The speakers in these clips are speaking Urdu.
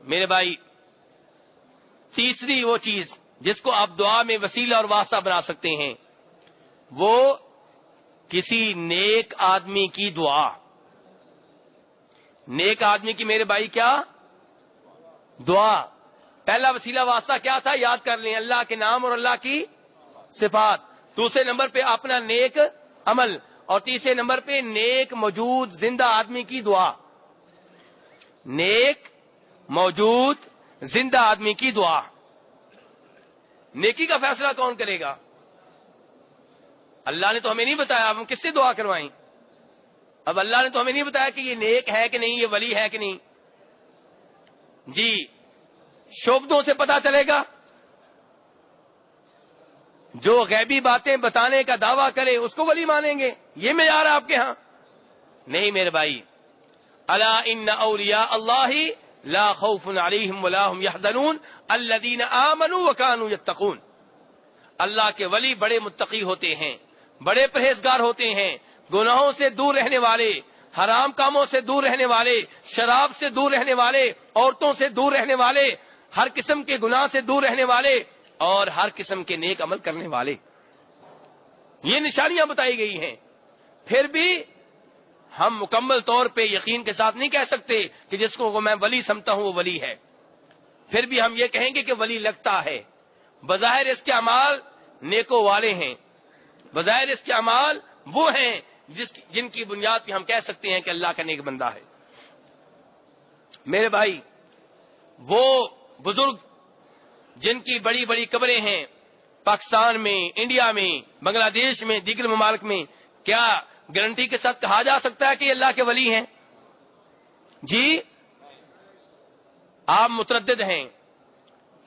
میرے بھائی تیسری وہ چیز جس کو آپ دعا میں وسیلہ اور واسطہ بنا سکتے ہیں وہ کسی نیک آدمی کی دعا. نیک آدمی کی میرے بھائی کیا دعا. پہلا وسیلہ واسطہ کیا تھا یاد کر لیں, اللہ کے نام اور اللہ کی صفات. دوسرے نمبر پہ اپنا نیک عمل, اور تیسرے نمبر پہ نیک موجود زندہ آدمی کی دعا. نیک موجود زندہ آدمی کی دعا. نیکی کا فیصلہ کون کرے گا؟ اللہ نے تو ہمیں نہیں بتایا, ہم کس سے دعا کروائیں؟ اب اللہ نے تو ہمیں نہیں بتایا کہ یہ نیک ہے کہ نہیں, یہ ولی ہے کہ نہیں. جی شبدوں سے پتا چلے گا. جو غیبی باتیں بتانے کا دعویٰ کرے اس کو ولی مانیں گے, یہ معیار ہے آپ کے ہاں؟ نہیں میرے بھائی. الا ان اولیاء اللہ لا خوف علیہم ولا هم يحزنون الذین آمنوا وكانوا يتقون. اللہ کے ولی بڑے متقی ہوتے ہیں, بڑے پرہیزگار ہوتے ہیں, گناہوں سے دور رہنے والے, حرام کاموں سے دور رہنے والے, شراب سے دور رہنے والے, عورتوں سے دور رہنے والے, ہر قسم کے گناہ سے دور رہنے والے, اور ہر قسم کے نیک عمل کرنے والے. یہ نشانیاں بتائی گئی ہیں. پھر بھی ہم مکمل طور پہ یقین کے ساتھ نہیں کہہ سکتے کہ جس کو میں ولی سمجھتا ہوں وہ ولی ہے. پھر بھی ہم یہ کہیں گے کہ ولی لگتا ہے. بظاہر اس کے اعمال نیکوں والے ہیں, بظاہر اس کے اعمال وہ ہیں جن کی بنیاد پہ ہم کہہ سکتے ہیں کہ اللہ کا نیک بندہ ہے. میرے بھائی وہ بزرگ جن کی بڑی بڑی قبریں ہیں پاکستان میں, انڈیا میں, بنگلہ دیش میں, دیگر ممالک میں, کیا گارنٹی کے ساتھ کہا جا سکتا ہے کہ یہ اللہ کے ولی ہیں؟ جی آپ متردد ہیں,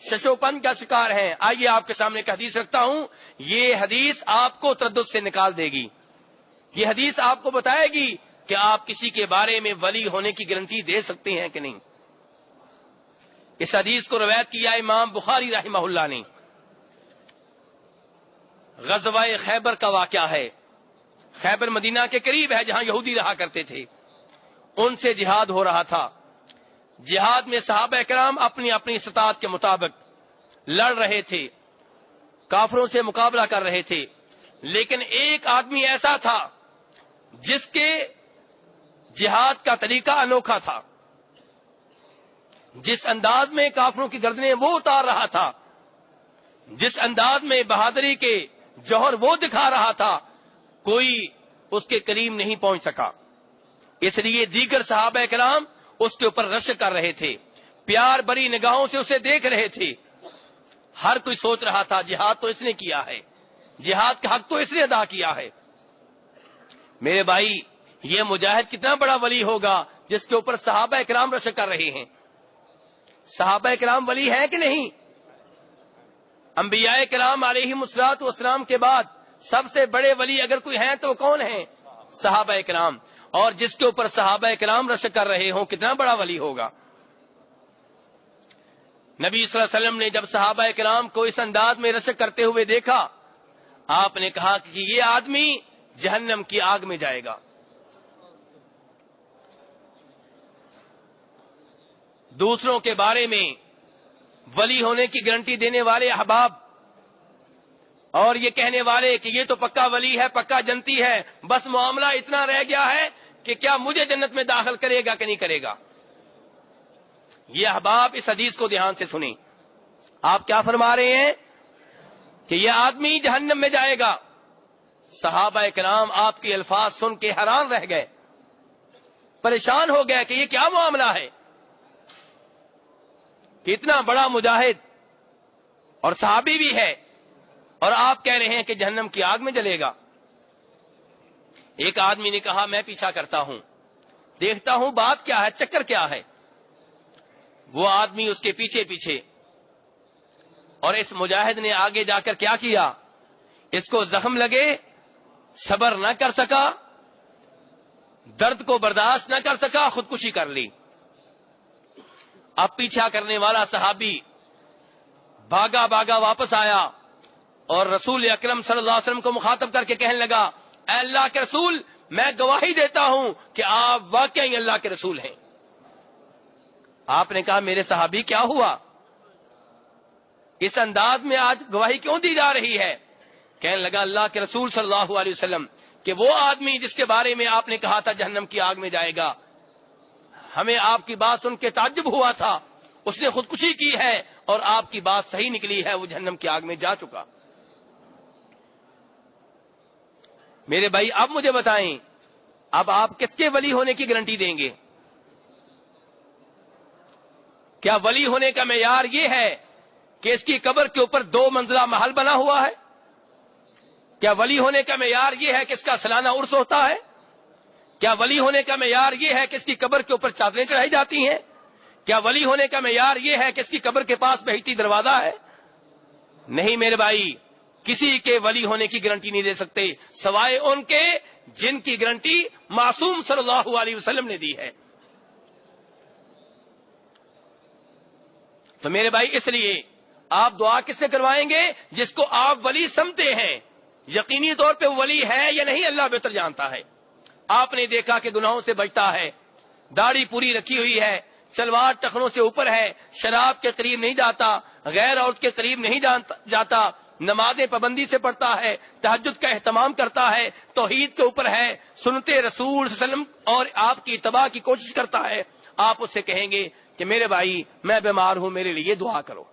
ششوپن کا شکار ہیں. آئیے آپ کے سامنے ایک حدیث رکھتا ہوں, یہ حدیث آپ کو تردد سے نکال دے گی. یہ حدیث آپ کو بتائے گی کہ آپ کسی کے بارے میں ولی ہونے کی گارنٹی دے سکتے ہیں کہ نہیں. اس حدیث کو روایت کیا امام بخاری رحمہ اللہ نے. غزوہ خیبر کا واقعہ ہے. خیبر مدینہ کے قریب ہے جہاں یہودی رہا کرتے تھے. ان سے جہاد ہو رہا تھا. جہاد میں صحابہ کرام اپنی اپنی استطاعت کے مطابق لڑ رہے تھے, کافروں سے مقابلہ کر رہے تھے. لیکن ایک آدمی ایسا تھا جس کے جہاد کا طریقہ انوکھا تھا. جس انداز میں کافروں کی گردنیں وہ اتار رہا تھا, جس انداز میں بہادری کے جوہر وہ دکھا رہا تھا, کوئی اس کے قریب نہیں پہنچ سکا. اس لیے دیگر صحابہ کرام اس کے اوپر رشک کر رہے تھے, پیار بری نگاہوں سے اسے دیکھ رہے تھے. ہر کوئی سوچ رہا تھا جہاد تو اس نے کیا ہے, جہاد کا حق تو اس نے ادا کیا ہے. میرے بھائی یہ مجاہد کتنا بڑا ولی ہوگا جس کے اوپر صحابہ کرام رشک کر رہے ہیں. صحابہ کرام ولی ہیں کہ نہیں؟ انبیاء کرام علیہم الصلوۃ والسلام کے بعد سب سے بڑے ولی اگر کوئی ہیں تو کون ہیں؟ صحابہ کرام. اور جس کے اوپر صحابہ کرام رشک کر رہے ہوں کتنا بڑا ولی ہوگا. نبی صلی اللہ علیہ وسلم نے جب صحابہ کرام کو اس انداز میں رشک کرتے ہوئے دیکھا, آپ نے کہا کہ یہ آدمی جہنم کی آگ میں جائے گا. دوسروں کے بارے میں ولی ہونے کی گارنٹی دینے والے احباب اور یہ کہنے والے کہ یہ تو پکا ولی ہے, پکا جنتی ہے, بس معاملہ اتنا رہ گیا ہے کہ کیا مجھے جنت میں داخل کرے گا کہ نہیں کرے گا. یہ احباب اس حدیث کو دھیان سے سنیں. آپ کیا فرما رہے ہیں کہ یہ آدمی جہنم میں جائے گا. صحابہ کرام آپ کے الفاظ سن کے حیران رہ گئے, پریشان ہو گئے کہ یہ کیا معاملہ ہے کہ اتنا بڑا مجاہد اور صحابی بھی ہے اور آپ کہہ رہے ہیں کہ جہنم کی آگ میں جلے گا. ایک آدمی نے کہا میں پیچھا کرتا ہوں, دیکھتا ہوں بات کیا ہے, چکر کیا ہے. وہ آدمی اس کے پیچھے پیچھے, اور اس مجاہد نے آگے جا کر کیا کیا, اس کو زخم لگے, صبر نہ کر سکا, درد کو برداشت نہ کر سکا, خودکشی کر لی. اب پیچھا کرنے والا صحابی بھاگا بھاگا واپس آیا اور رسول اکرم صلی اللہ علیہ وسلم کو مخاطب کر کے کہنے لگا, اے اللہ کے رسول, میں گواہی دیتا ہوں کہ آپ واقعی اللہ کے رسول ہیں. آپ نے کہا میرے صحابی کیا ہوا؟ اس انداز میں آج گواہی کیوں دی جا رہی ہے؟ کہنے لگا اللہ کے رسول صلی اللہ علیہ وسلم کہ وہ آدمی جس کے بارے میں آپ نے کہا تھا جہنم کی آگ میں جائے گا، ہمیں آپ کی بات سن کے تعجب ہوا تھا، اس نے خودکشی کی ہے اور آپ کی بات صحیح نکلی ہے، وہ جہنم کی آگ میں جا چکا۔ میرے بھائی اب مجھے بتائیں، اب آپ کس کے ولی ہونے کی گارنٹی دیں گے؟ کیا ولی ہونے کا معیار یہ ہے کہ اس کی قبر کے اوپر 2 منزلہ محل بنا ہوا ہے؟ کیا ولی ہونے کا معیار یہ ہے کہ اس کا سالانہ عرس ہوتا ہے؟ کیا ولی ہونے کا معیار یہ ہے کہ اس کی قبر کے اوپر چادریں چڑھائی جاتی ہیں؟ کیا ولی ہونے کا معیار یہ ہے کہ اس کی قبر کے پاس بہتی دروازہ ہے؟ نہیں میرے بھائی، کسی کے ولی ہونے کی گارنٹی نہیں دے سکتے سوائے ان کے جن کی گارنٹی معصوم صلی اللہ علیہ وسلم نے دی ہے۔ تو میرے بھائی اس لیے آپ دعا کس سے کروائیں گے؟ جس کو آپ ولی سمجھتے ہیں، یقینی طور پہ ولی ہے یا نہیں اللہ بہتر جانتا ہے۔ آپ نے دیکھا کہ گناہوں سے بچتا ہے، داڑھی پوری رکھی ہوئی ہے، شلوار ٹخنوں سے اوپر ہے، شراب کے قریب نہیں جاتا، غیر عورت کے قریب نہیں جاتا، نمازیں پابندی سے پڑھتا ہے، تہجد کا اہتمام کرتا ہے، توحید کے اوپر ہے، سنتے رسول صلی اللہ علیہ وسلم اور آپ کی اتباع کی کوشش کرتا ہے۔ آپ اس سے کہیں گے کہ میرے بھائی میں بیمار ہوں، میرے لیے دعا کرو۔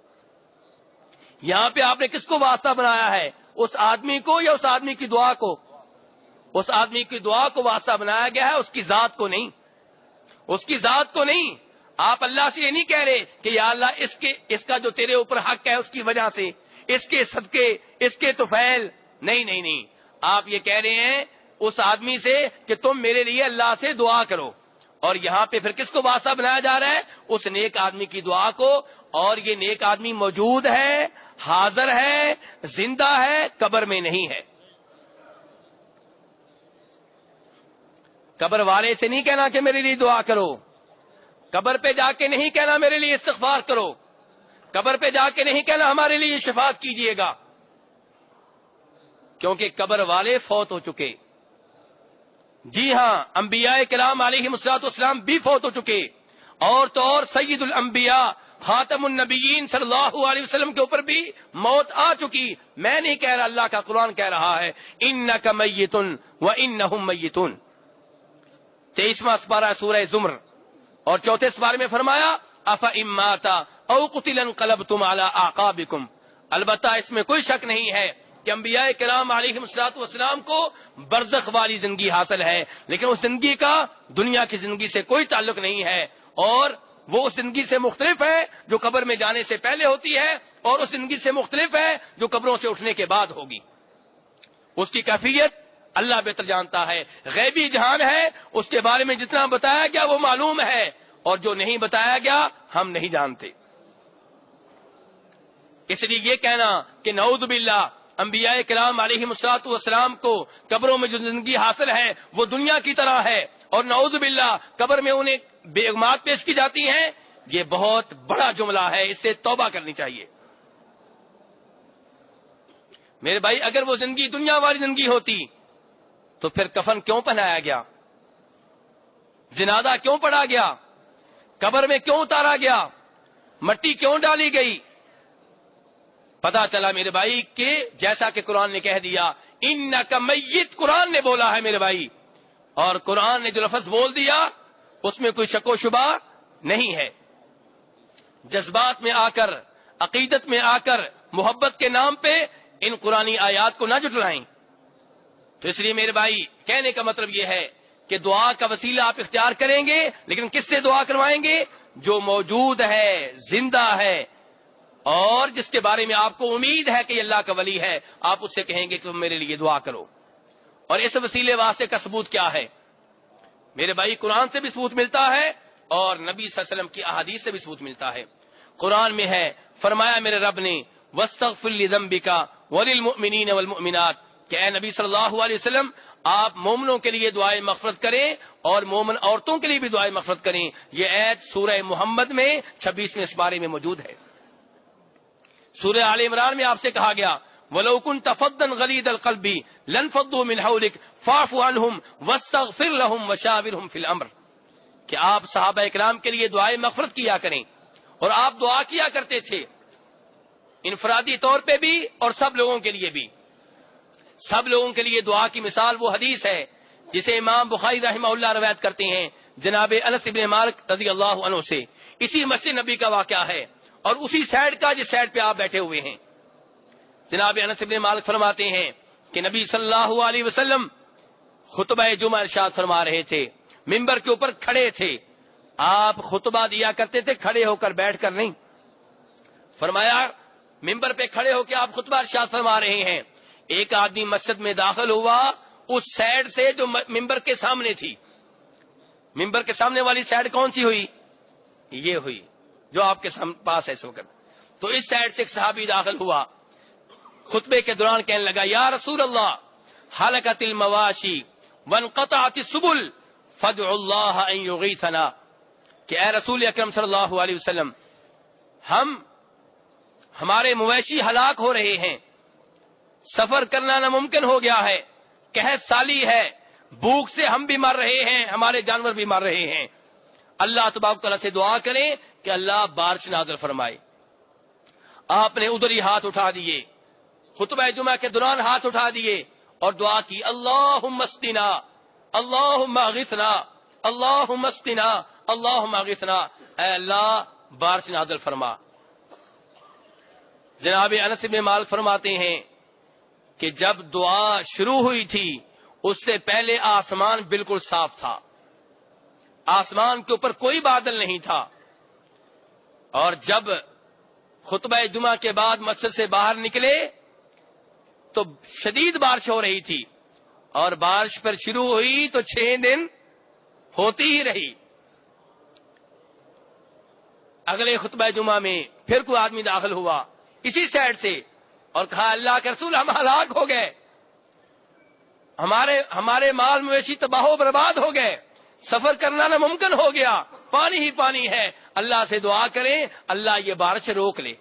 یہاں پہ آپ نے کس کو واسطہ بنایا ہے؟ اس آدمی کو یا اس آدمی کی دعا کو؟ اس آدمی کی دعا کو واسطہ بنایا گیا ہے، اس کی ذات کو نہیں، اس کی ذات کو نہیں۔ آپ اللہ سے یہ نہیں کہہ رہے کہ یا اللہ اس کا جو تیرے اوپر حق ہے اس کی وجہ سے، اس کے صدقے، اس کے طفیل، نہیں، آپ یہ کہہ رہے ہیں اس آدمی سے کہ تم میرے لیے اللہ سے دعا کرو۔ اور یہاں پہ پھر کس کو واسطہ بنایا جا رہا ہے؟ اس نیک آدمی کی دعا کو، اور یہ نیک آدمی موجود ہے، حاضر ہے، زندہ ہے، قبر میں نہیں ہے۔ قبر والے سے نہیں کہنا کہ میرے لیے دعا کرو، قبر پہ جا کے نہیں کہنا میرے لیے استغفار کرو، قبر پہ جا کے نہیں کہنا ہمارے لیے شفاعت کیجئے گا، کیونکہ قبر والے فوت ہو چکے۔ جی ہاں، انبیاء کرام علیہم الصلوۃ والسلام بھی فوت ہو چکے، اور تو اور سید الانبیاء خاتم النبیین صلی اللہ علیہ وسلم کے اوپر بھی موت آ چکی۔ میں نہیں کہہ رہا، اللہ کا قرآن کہہ رہا ہے انک میت وانہم میتون۔ 23واں سپارہ سورہ زمر اور 34 سپارے میں فرمایا افئن مات او قتل انقلبتم علی اعقابکم۔ البتہ اس میں کوئی شک نہیں ہے کہ انبیاء کرام علیہم الصلوۃ والسلام کو برزخ والی زندگی حاصل ہے، لیکن اس زندگی کا دنیا کی زندگی سے کوئی تعلق نہیں ہے، اور وہ اس زندگی سے مختلف ہے جو قبر میں جانے سے پہلے ہوتی ہے، اور اس زندگی سے مختلف ہے جو قبروں سے اٹھنے کے بعد ہوگی۔ اس کی کیفیت اللہ بہتر جانتا ہے، غیبی جہان ہے، اس کے بارے میں جتنا بتایا گیا وہ معلوم ہے، اور جو نہیں بتایا گیا ہم نہیں جانتے۔ اس لیے یہ کہنا کہ نعوذ باللہ انبیاء کرام علیہم الصلوۃ والسلام کو قبروں میں جو زندگی حاصل ہے وہ دنیا کی طرح ہے، اور نعوذ باللہ قبر میں انہیں بیگمات پیش کی جاتی ہیں، یہ بہت بڑا جملہ ہے، اس سے توبہ کرنی چاہیے۔ میرے بھائی اگر وہ زندگی دنیا والی زندگی ہوتی تو پھر کفن کیوں پہنایا گیا؟ جنازہ کیوں پڑھا گیا؟ قبر میں کیوں اتارا گیا؟ مٹی کیوں ڈالی گئی؟ پتا چلا میرے بھائی کہ جیسا کہ قرآن نے کہہ دیا انک میت، قرآن نے بولا ہے میرے بھائی، اور قرآن نے جو لفظ بول دیا اس میں کوئی شک و شبہ نہیں ہے۔ جذبات میں آ کر، عقیدت میں آ کر، محبت کے نام پہ ان قرآنی آیات کو نہ جٹلائیں۔ تو اس لیے میرے بھائی کہنے کا مطلب یہ ہے کہ دعا کا وسیلہ آپ اختیار کریں گے، لیکن کس سے دعا کروائیں گے؟ جو موجود ہے، زندہ ہے، اور جس کے بارے میں آپ کو امید ہے کہ یہ اللہ کا ولی ہے۔ آپ اس سے کہیں گے کہ تم میرے لیے دعا کرو۔ اور اس وسیلے واسطے کا ثبوت کیا ہے؟ میرے بھائی قرآن سے بھی ثبوت ملتا ہے، اور نبی صلی اللہ علیہ وسلم کی احادیث سے بھی ثبوت ملتا ہے۔ قرآن میں ہے، فرمایا میرے رب نے واستغفر لذنبک وللمؤمنین والمؤمنات، کہ اے نبی صلی اللہ علیہ وسلم آپ مومنوں کے لیے دعائے مغفرت کریں اور مومن عورتوں کے لیے بھی دعائے مغفرت کریں۔ یہ آیت سورہ محمد میں 26ویں سپارے میں موجود ہے۔ سورہ آل عمران میں آپ سے کہا گیا وَلَوْ كُنْتَ فَظًّا غَلِيظَ الْقَلْبِ لَانفَضُّوا مِنْ حَوْلِكَ فَاعْفُ عَنْهُمْ وَاسْتَغْفِرْ لَهُمْ وَشَاوِرْهُمْ فِي الْأَمْرِ، کہ آپ صحابہ اکرام کے لیے دعائے مغفرت کیا کریں، اور آپ دعا کیا کرتے تھے انفرادی طور پہ بھی اور سب لوگوں کے لیے بھی۔ سب لوگوں کے لیے دعا کی مثال وہ حدیث ہے جسے امام بخاری رحمہ اللہ روایت کرتے ہیں جناب انس بن مالک رضی اللہ عنہ سے۔ اسی مسجد نبی کا واقعہ ہے اور اسی سائڈ کا جس سائڈ پہ آپ بیٹھے ہوئے ہیں۔ جناب انس بن مالک فرماتے ہیں کہ نبی صلی اللہ علیہ وسلم خطبہ جمعہ ارشاد فرما رہے تھے، ممبر کے اوپر کھڑے تھے، آپ خطبہ دیا کرتے تھے کھڑے ہو کر بیٹھ کر نہیں۔ فرمایا ممبر پہ کھڑے ہو کے آپ خطبہ ارشاد فرما رہے ہیں، ایک آدمی مسجد میں داخل ہوا اس سائڈ سے جو ممبر کے سامنے تھی۔ ممبر کے سامنے والی سائڈ کون سی ہوئی؟ یہ ہوئی جو آپ کے پاس ہے اس وقت۔ تو اس سائڈ سے ایک صحابی داخل ہوا، خطبے کے دوران کہنے لگا یا رسول اللہ ہلکت المواشی وانقطعت السبل فادعوا اللہ ان یغیثنا، کہ اے رسول اکرم صلی اللہ علیہ وسلم ہمارے مویشی ہلاک ہو رہے ہیں، سفر کرنا ناممکن ہو گیا ہے، قحط سالی ہے، بھوک سے ہم بھی مر رہے ہیں، ہمارے جانور بھی مر رہے ہیں، اللہ تبارک تعالیٰ سے دعا کریں کہ اللہ بارش نازل فرمائے۔ آپ نے ادھر ہی ہاتھ اٹھا دیے، خطبہ جمعہ کے دوران ہاتھ اٹھا دیے اور دعا کی اللہم اسقنا اللہم اغثنا اللہم اسقنا اللہم اغثنا، اے اللہ بارش نازل فرما۔ جناب انس بن مالک فرماتے ہیں کہ جب دعا شروع ہوئی تھی اس سے پہلے آسمان بالکل صاف تھا، آسمان کے اوپر کوئی بادل نہیں تھا، اور جب خطبہ جمعہ کے بعد مسجد سے باہر نکلے تو شدید بارش ہو رہی تھی، اور بارش پر شروع ہوئی تو 6 دن ہوتی ہی رہی۔ اگلے خطبہ جمعہ میں پھر کوئی آدمی داخل ہوا اسی سائڈ سے اور کہا اللہ کے رسول ہم ہلاک ہو گئے، ہمارے مال مویشی تباہ و برباد ہو گئے، سفر کرنا ناممکن ہو گیا، پانی ہی پانی ہے، اللہ سے دعا کریں اللہ یہ بارش روک لے۔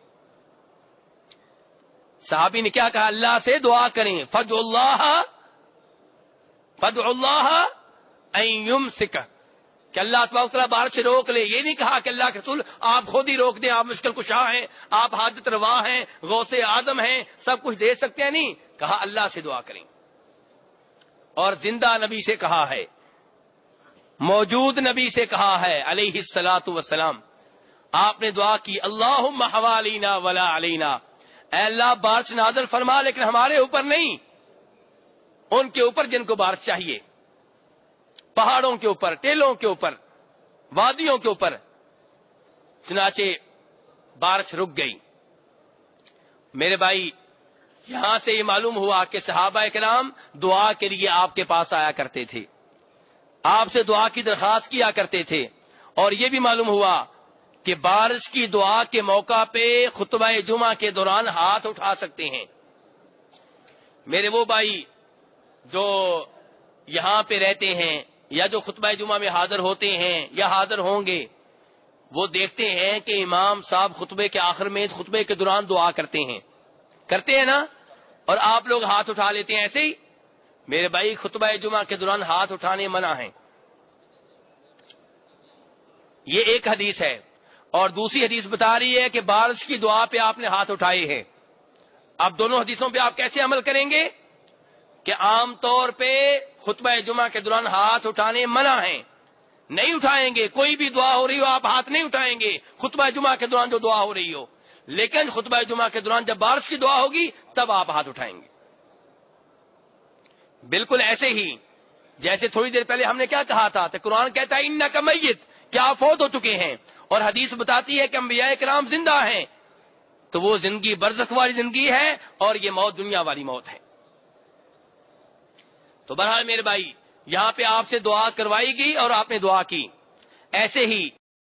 صحابی نے کیا کہا؟ اللہ سے دعا کریں فادعوا اللہ ان یمسک، کہ اللہ تبارک تعالیٰ بارش روک لے۔ یہ نہیں کہا کہ اللہ کے رسول آپ خود ہی روک دیں، آپ مشکل کشا ہیں، آپ حاجت روا ہیں، غوث اعظم ہیں، سب کچھ دے سکتے ہیں، نہیں کہا اللہ سے دعا کریں۔ اور زندہ نبی سے کہا ہے، موجود نبی سے کہا ہے علیہ الصلاۃ والسلام، آپ نے دعا کی اللہم حوالینا ولا علینا، اے اللہ بارش نازل فرما لیکن ہمارے اوپر نہیں، ان کے اوپر جن کو بارش چاہیے، پہاڑوں کے اوپر، ٹیلوں کے اوپر، وادیوں کے اوپر۔ چنانچہ بارش رک گئی۔ میرے بھائی یہاں سے یہ معلوم ہوا کہ صحابہ کرام دعا کے لیے آپ کے پاس آیا کرتے تھے، آپ سے دعا کی درخواست کیا کرتے تھے، اور یہ بھی معلوم ہوا کہ بارش کی دعا کے موقع پہ خطبہ جمعہ کے دوران ہاتھ اٹھا سکتے ہیں۔ میرے وہ بھائی جو یہاں پہ رہتے ہیں یا جو خطبہ جمعہ میں حاضر ہوتے ہیں یا حاضر ہوں گے، وہ دیکھتے ہیں کہ امام صاحب خطبے کے آخر میں خطبے کے دوران دعا کرتے ہیں نا، اور آپ لوگ ہاتھ اٹھا لیتے ہیں ایسے ہی۔ میرے بھائی خطبہ جمعہ کے دوران ہاتھ اٹھانے منع ہیں، یہ ایک حدیث ہے، اور دوسری حدیث بتا رہی ہے کہ بارش کی دعا پہ آپ نے ہاتھ اٹھائے ہیں۔ اب دونوں حدیثوں پہ آپ کیسے عمل کریں گے کہ عام طور پہ خطبہ جمعہ کے دوران ہاتھ اٹھانے منع ہیں، نہیں اٹھائیں گے، کوئی بھی دعا ہو رہی ہو آپ ہاتھ نہیں اٹھائیں گے خطبہ جمعہ کے دوران جو دعا ہو رہی ہو، لیکن خطبہ جمعہ کے دوران جب بارش کی دعا ہوگی تب آپ ہاتھ اٹھائیں گے۔ بالکل ایسے ہی جیسے تھوڑی دیر پہلے ہم نے کیا کہا تھا کہ قرآن کہتا ہے انک میت، کیا آپ فوت ہو چکے ہیں، اور حدیث بتاتی ہے کہ انبیاء کرام زندہ ہیں، تو وہ زندگی برزخ والی زندگی ہے اور یہ موت دنیا والی موت ہے۔ تو بہرحال میرے بھائی یہاں پہ آپ سے دعا کروائی گئی اور آپ نے دعا کی، ایسے ہی